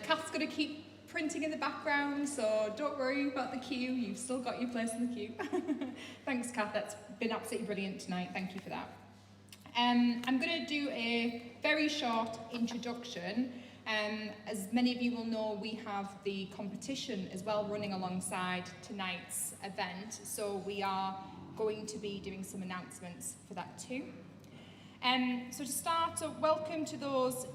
Kath's going to keep printing in the background, so don't worry about the queue, you've still got your place in the queue. Thanks, Kath, that's been absolutely brilliant tonight, thank you for that. I'm going to do a very short introduction. As many of you will know, we have the competition as well running alongside tonight's event, so we are going to be doing some announcements for that too. So to start, welcome to those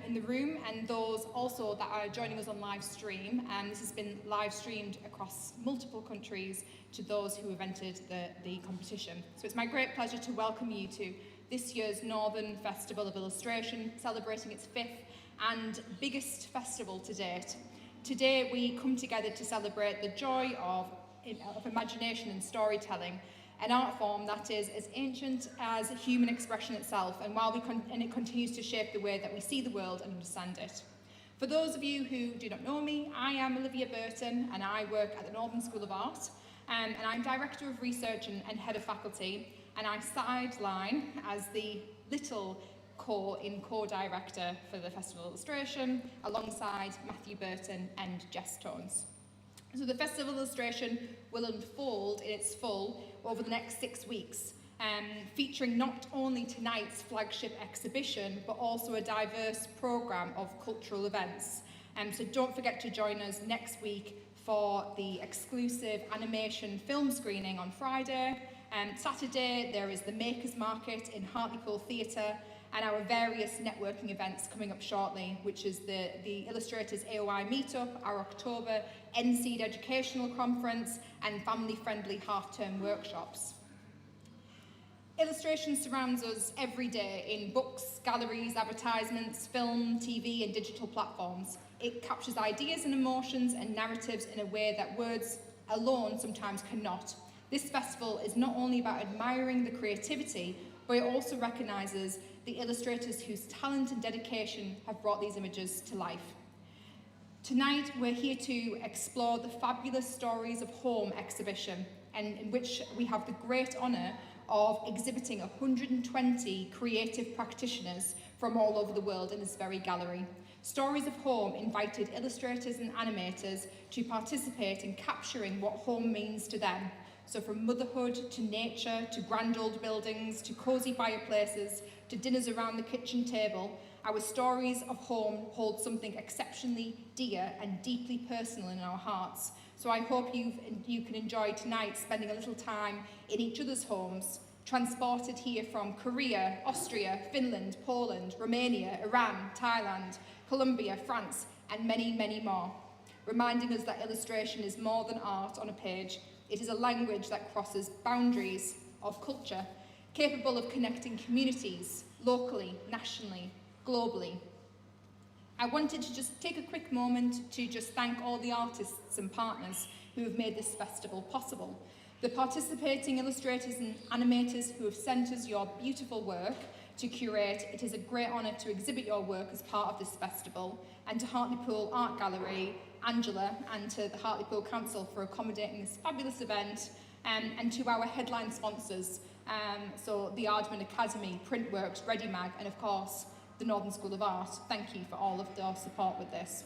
in the room and those also that are joining us on live stream. This has been live streamed across multiple countries to those who have entered the competition. So it's my great pleasure to welcome you to this year's Northern Festival of Illustration, celebrating its 5th and biggest festival to date. Today we come together to celebrate the joy of imagination and storytelling, an art form that is as ancient as human expression itself, and it continues to shape the way that we see the world and understand it. For those of you who do not know me, I am Olivia Burton and I work at the Northern School of Art, and I'm Director of Research and Head of Faculty, and I sideline as the little co-director for the Festival of Illustration alongside Matthew Burton and Jess Tones. So the Festival of Illustration will unfold in its full over the next 6 weeks, featuring not only tonight's flagship exhibition, but also a diverse programme of cultural events. So don't forget to join us next week for the exclusive animation film screening on Friday. Saturday, there is the Makers Market in Hartlepool Theatre, and our various networking events coming up shortly, which is the Illustrators AOI Meetup, our October NSEED Educational Conference, and family-friendly half-term workshops. Illustration surrounds us every day in books, galleries, advertisements, film, TV, and digital platforms. It captures ideas and emotions and narratives in a way that words alone sometimes cannot. This festival is not only about admiring the creativity, but it also recognises the illustrators whose talent and dedication have brought these images to life. Tonight, we're here to explore the fabulous Stories of Home exhibition, and in which we have the great honour of exhibiting 120 creative practitioners from all over the world in this very gallery. Stories of Home invited illustrators and animators to participate in capturing what home means to them. So from motherhood to nature, to grand old buildings, to cosy fireplaces, to dinners around the kitchen table, our stories of home hold something exceptionally dear and deeply personal in our hearts. So I hope you can enjoy tonight spending a little time in each other's homes, transported here from Korea, Austria, Finland, Poland, Romania, Iran, Thailand, Colombia, France, and many, many more, reminding us that illustration is more than art on a page. It is a language that crosses boundaries of culture, capable of connecting communities locally, nationally, globally. I wanted to just take a quick moment to just thank all the artists and partners who have made this festival possible. The participating illustrators and animators who have sent us your beautiful work to curate. It is a great honour to exhibit your work as part of this festival, and to Hartlepool Art Gallery, Angela, and to the Hartlepool Council for accommodating this fabulous event, and to our headline sponsors, so the Aardman Academy, Printworks, ReadyMag, and of course the Northern School of Art. Thank you for all of their support with this.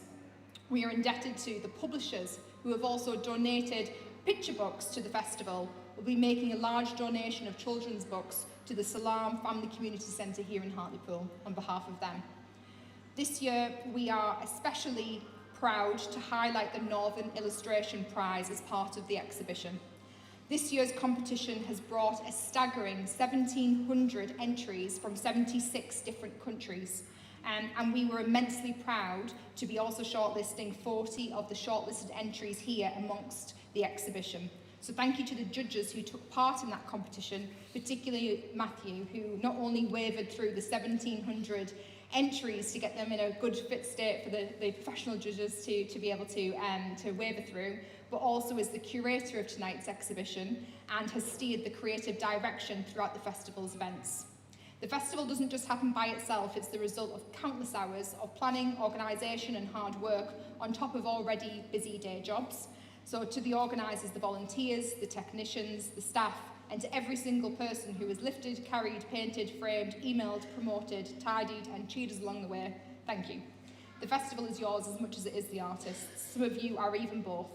We are indebted to the publishers who have also donated picture books to the festival. We'll be making a large donation of children's books to the Salam Family Community Centre here in Hartlepool on behalf of them. This year we are especially proud to highlight the Northern Illustration Prize as part of the exhibition. This year's competition has brought a staggering 1,700 entries from 76 different countries, and we were immensely proud to be also shortlisting 40 of the shortlisted entries here amongst the exhibition. So thank you to the judges who took part in that competition, particularly Matthew, who not only wavered through the 1,700 entries to get them in a good fit state for the professional judges to be able to waver through, but also is the curator of tonight's exhibition and has steered the creative direction throughout the festival's events. The festival doesn't just happen by itself, it's the result of countless hours of planning, organisation and hard work on top of already busy day jobs. So to the organisers, the volunteers, the technicians, the staff, and to every single person who has lifted, carried, painted, framed, emailed, promoted, tidied and cheered us along the way, thank you. the festival is yours as much as it is the artists. Some of you are even both.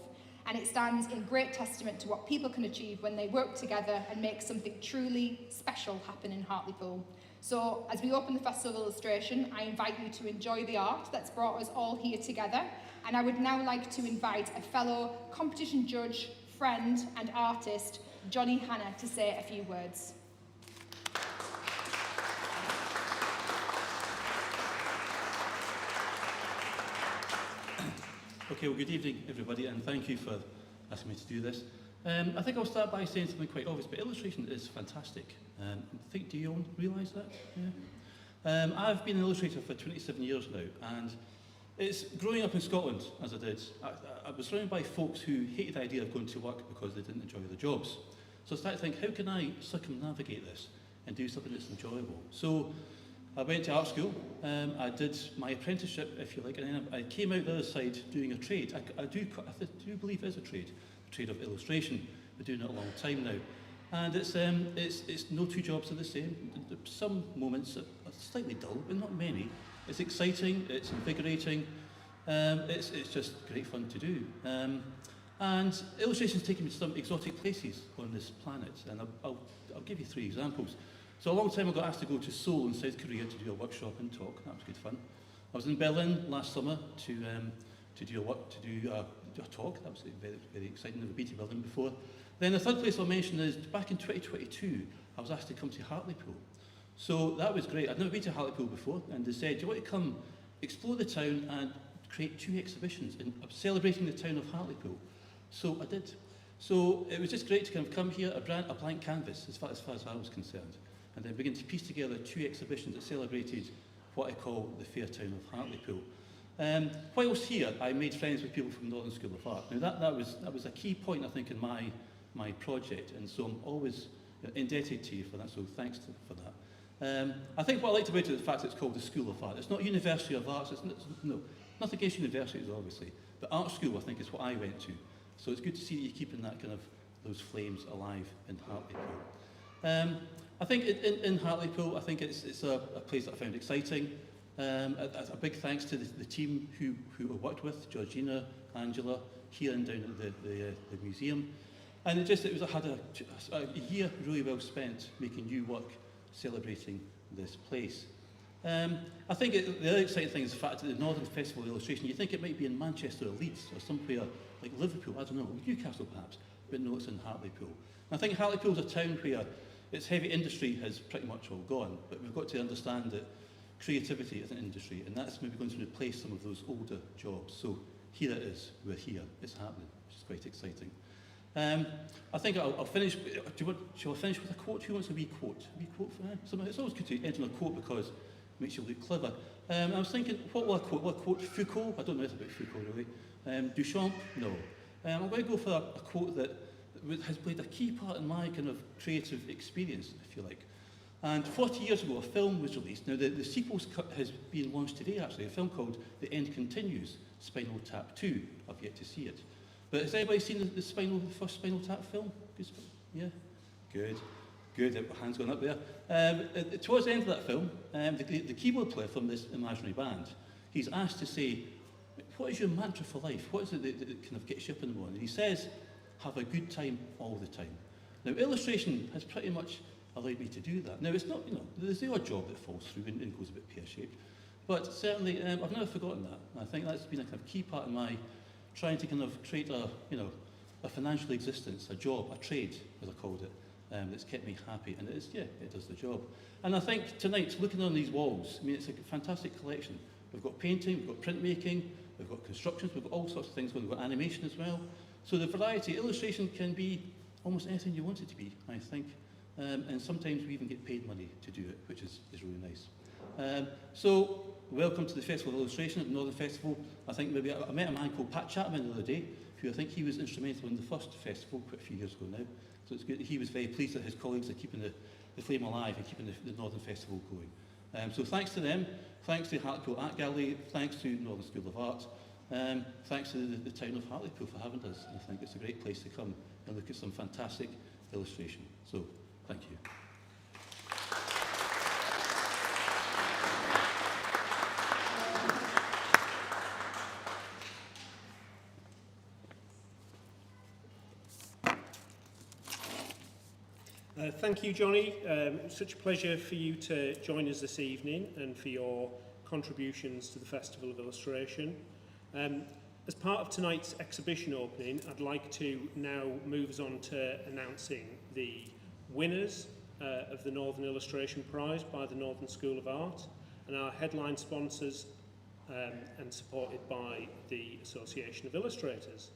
And it stands in great testament to what people can achieve when they work together and make something truly special happen in Hartlepool. So as we open the festival illustration, I invite you to enjoy the art that's brought us all here together. And I would now like to invite a fellow competition judge, friend and artist, Johnny Hanna, to say a few words. Okay, well, good evening, everybody, and thank you for asking me to do this. I think I'll start by saying something quite obvious, but illustration is fantastic. Do you all realise that? Yeah. I've been an illustrator for 27 years now, and it's growing up in Scotland, as I did. I was surrounded by folks who hated the idea of going to work because they didn't enjoy their jobs. So I started to think, how can I circumnavigate this and do something that's enjoyable? So I went to art school, I did my apprenticeship, if you like, and then I came out the other side doing a trade. I do believe it is a trade of illustration. I've been doing it a long time now. And it's no two jobs are the same. Some moments are slightly dull, but not many. It's exciting, it's invigorating, it's just great fun to do. And illustration's taken me to some exotic places on this planet, and I'll give you 3 examples. So a long time ago I got asked to go to Seoul in South Korea to do a workshop and talk. That was good fun. I was in Berlin last summer to do a talk. That was very, very exciting. I've never been to Berlin before. Then the third place I'll mention is back in 2022, I was asked to come to Hartlepool. So that was great. I'd never been to Hartlepool before, and they said, do you want to come explore the town and create 2 exhibitions celebrating the town of Hartlepool? So I did. So it was just great to kind of come here, a blank canvas as far as I was concerned, and then begin to piece together 2 exhibitions that celebrated what I call the fair town of Hartlepool. Whilst here, I made friends with people from Northern School of Art. Now that was a key point, I think, in my project, and so I'm always indebted to you for that, so thanks for that. I think what I liked about it is the fact that it's called the School of Art. It's not University of Arts, nothing against universities, obviously, but art school, I think, is what I went to. So it's good to see that you're keeping that kind of, those flames alive in Hartlepool. I think in Hartlepool, I think it's a place that I found exciting. A big thanks to the team who I worked with, Georgina, Angela, here and down at the museum. And I had a year really well spent making new work, celebrating this place. I think the other exciting thing is the fact that the Northern Festival of Illustration, you think it might be in Manchester or Leeds or somewhere like Liverpool, I don't know, Newcastle perhaps, but no, it's in Hartlepool. And I think Hartlepool's a town where its heavy industry has pretty much all gone, but we've got to understand that creativity is an industry, and that's maybe going to replace some of those older jobs. So here it is, we're here, it's happening, which is quite exciting. I think I'll finish. Shall I finish with a quote? Who wants a wee quote? A wee quote for someone? It's always good to end on a quote because it makes you look clever. I was thinking, what will I quote? Will I quote Foucault? I don't know anything about Foucault really. Duchamp? No. I'm going to go for a quote that has played a key part in my kind of creative experience, if you like. And 40 years ago, a film was released. Now, the sequel has been launched today, actually, a film called The End Continues, Spinal Tap 2. I've yet to see it. But has anybody seen the first Spinal Tap film? Yeah? Good. Good, hands going up there. Towards the end of that film, the keyboard player from this imaginary band, he's asked to say, what is your mantra for life? What is it that kind of gets you up in the morning? And he says, have a good time all the time. Now, illustration has pretty much allowed me to do that. Now, it's not, there's the odd job that falls through and goes a bit pear-shaped, but certainly I've never forgotten that. I think that's been a kind of key part of my trying to kind of create a financial existence, a job, a trade, as I called it, that's kept me happy, and it does the job. And I think tonight, looking on these walls, I mean, it's a fantastic collection. We've got painting, we've got printmaking, we've got constructions, we've got all sorts of things, we've got animation as well. So the variety, illustration can be almost anything you want it to be, I think. And sometimes we even get paid money to do it, which is really nice. So, welcome to the Festival of Illustration at the Northern Festival. I think maybe I met a man called Pat Chapman the other day, who I think he was instrumental in the first festival quite a few years ago now. So it's good. He was very pleased that his colleagues are keeping the flame alive and keeping the Northern Festival going. So thanks to them, thanks to Hartlepool Art Gallery, thanks to Northern School of Art, thanks to the town of Hartlepool for having us. I think it's a great place to come and look at some fantastic illustration. So, thank you. Thank you, Johnny. It's such a pleasure for you to join us this evening and for your contributions to the Festival of Illustration. As part of tonight's exhibition opening, I'd like to now move us on to announcing the winners of the Northern Illustration Prize by the Northern School of Art and our headline sponsors and supported by the Association of Illustrators.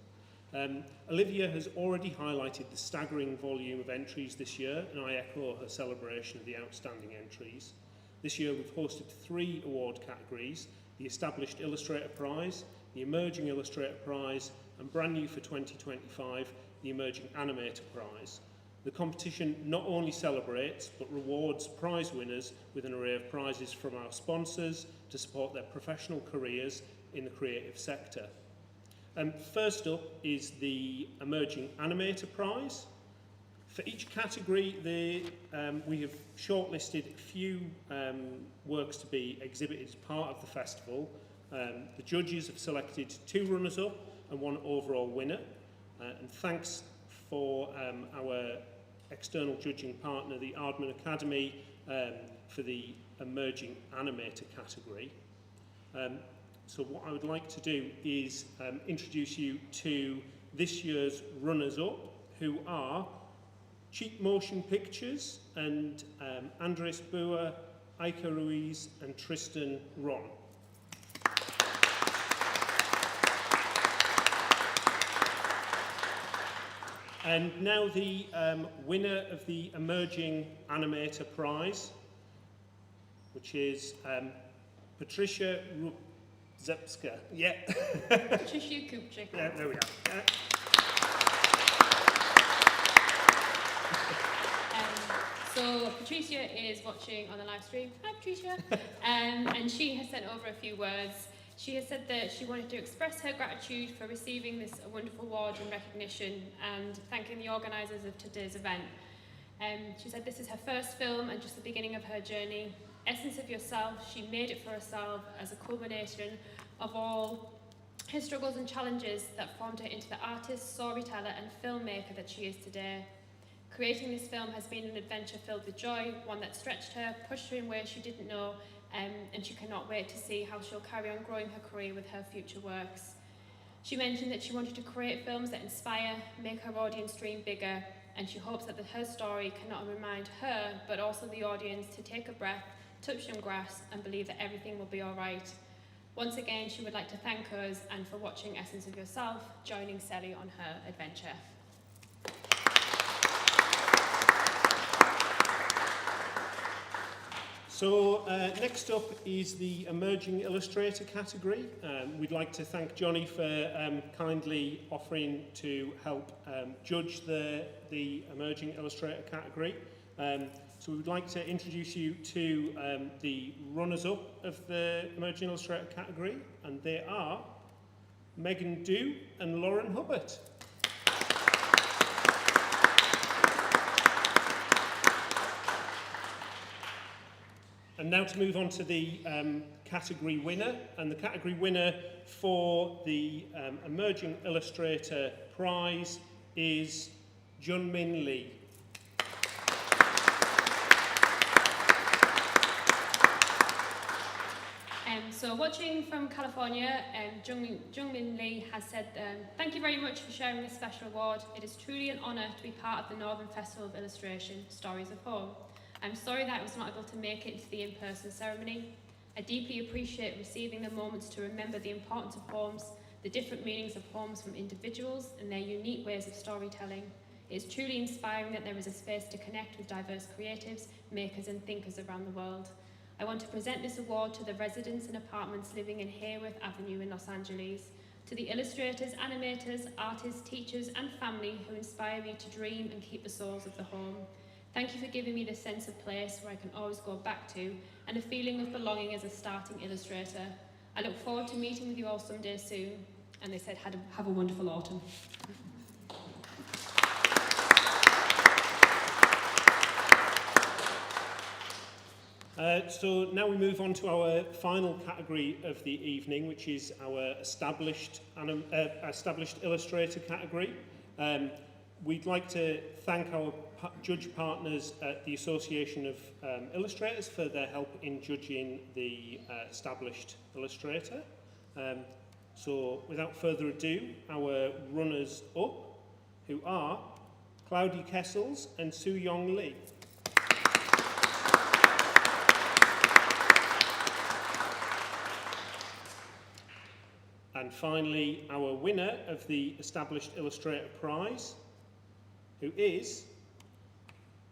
Olivia has already highlighted the staggering volume of entries this year, and I echo her celebration of the outstanding entries. This year we've hosted 3 award categories: the Established Illustrator Prize, the Emerging Illustrator Prize, and brand new for 2025, the Emerging Animator Prize. The competition not only celebrates but rewards prize winners with an array of prizes from our sponsors to support their professional careers in the creative sector. First up is the Emerging Animator Prize. For each category, we have shortlisted a few works to be exhibited as part of the festival. The judges have selected 2 runners-up and 1 overall winner. And thanks for our external judging partner, the Aardman Academy, for the Emerging Animator category. So what I would like to do is introduce you to this year's runners-up, who are Cheap Motion Pictures and Andres Boer, Aika Ruiz and Tristan Ron. And now the winner of the Emerging Animator Prize, which is Patricia Zepska. Yeah. Patricia Kupczyk. Yeah, there we are. So Patricia is watching on the live stream. Hi, Patricia. And she has sent over a few words. She has said that she wanted to express her gratitude for receiving this wonderful award and recognition and thanking the organisers of today's event. She said this is her first film and just the beginning of her journey. Essence of Yourself, she made it for herself as a culmination of all her struggles and challenges that formed her into the artist, storyteller and filmmaker that she is today. Creating this film has been an adventure filled with joy, one that stretched her, pushed her in ways she didn't know, and she cannot wait to see how she'll carry on growing her career with her future works. She mentioned that she wanted to create films that inspire, make her audience dream bigger, and she hopes that her story can not only remind her, but also the audience to take a breath, touch some grass, and believe that everything will be all right. Once again, she would like to thank us and for watching Essence of Yourself, joining Sally on her adventure. So next up is the Emerging Illustrator category. We'd like to thank Johnny for kindly offering to help judge the Emerging Illustrator category. So we would like to introduce you to the runners-up of the Emerging Illustrator category, and they are Megan Dew and Lauren Hubbard. And now to move on to the category winner, and the category winner for the Emerging Illustrator Prize is Junmin Lee. So watching from California, Jungmin Lee has said, thank you very much for sharing this special award. It is truly an honour to be part of the Northern Festival of Illustration, Stories of Home. I'm sorry that I was not able to make it to the in-person ceremony. I deeply appreciate receiving the moments to remember the importance of poems, the different meanings of poems from individuals and their unique ways of storytelling. It is truly inspiring that there is a space to connect with diverse creatives, makers and thinkers around the world. I want to present this award to the residents and apartments living in Hayworth Avenue in Los Angeles, to the illustrators, animators, artists, teachers and family who inspire me to dream and keep the souls of the home. Thank you for giving me this sense of place where I can always go back to and a feeling of belonging as a starting illustrator. I look forward to meeting with you all someday soon. And they said, have a wonderful autumn. So now we move on to our final category of the evening, which is our established illustrator category. We'd like to thank our judge partners at the Association of Illustrators for their help in judging the established illustrator. So without further ado, our runners-up, who are Claudia Kessels and Soo Yong Lee. And finally, our winner of the Established Illustrator Prize, who is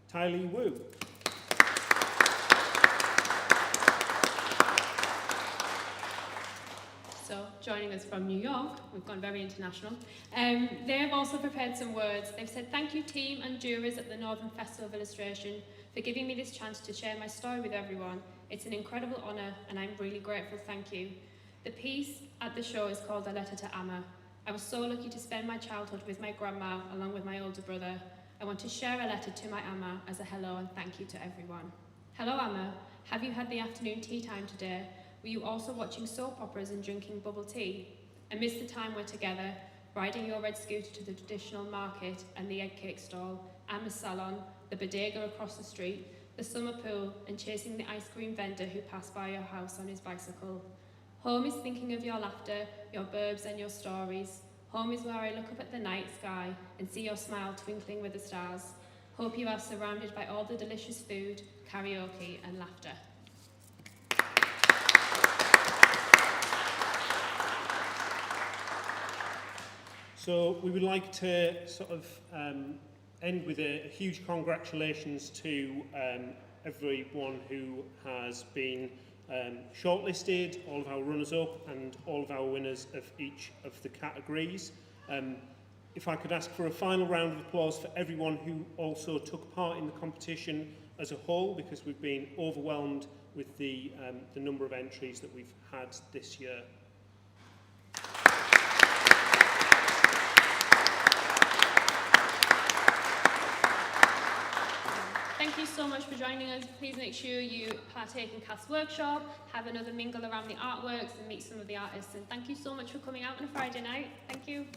Tai Lee Wu. So, joining us from New York, we've gone very international. They have also prepared some words. They've said, "Thank you team and jurors at the Northern Festival of Illustration for giving me this chance to share my story with everyone. It's an incredible honour and I'm really grateful, thank you. The piece at the show is called A Letter to Amma. I was so lucky to spend my childhood with my grandma along with my older brother. I want to share a letter to my Amma as a hello and thank you to everyone. Hello Amma, have you had the afternoon tea time today? Were you also watching soap operas and drinking bubble tea? I miss the time we're together, riding your red scooter to the traditional market and the egg cake stall, Amma's salon, the bodega across the street, the summer pool and chasing the ice cream vendor who passed by your house on his bicycle. Home is thinking of your laughter, your burbs and your stories. Home is where I look up at the night sky and see your smile twinkling with the stars. Hope you are surrounded by all the delicious food, karaoke and laughter." So we would like to sort of end with a huge congratulations to everyone who has been shortlisted, all of our runners-up and all of our winners of each of the categories. If I could ask for a final round of applause for everyone who also took part in the competition as a whole, because we've been overwhelmed with the number of entries that we've had this year. Thank you so much for joining us. Please make sure you partake in Cass Workshop, have another mingle around the artworks and meet some of the artists. And thank you so much for coming out on a Friday night. Thank you.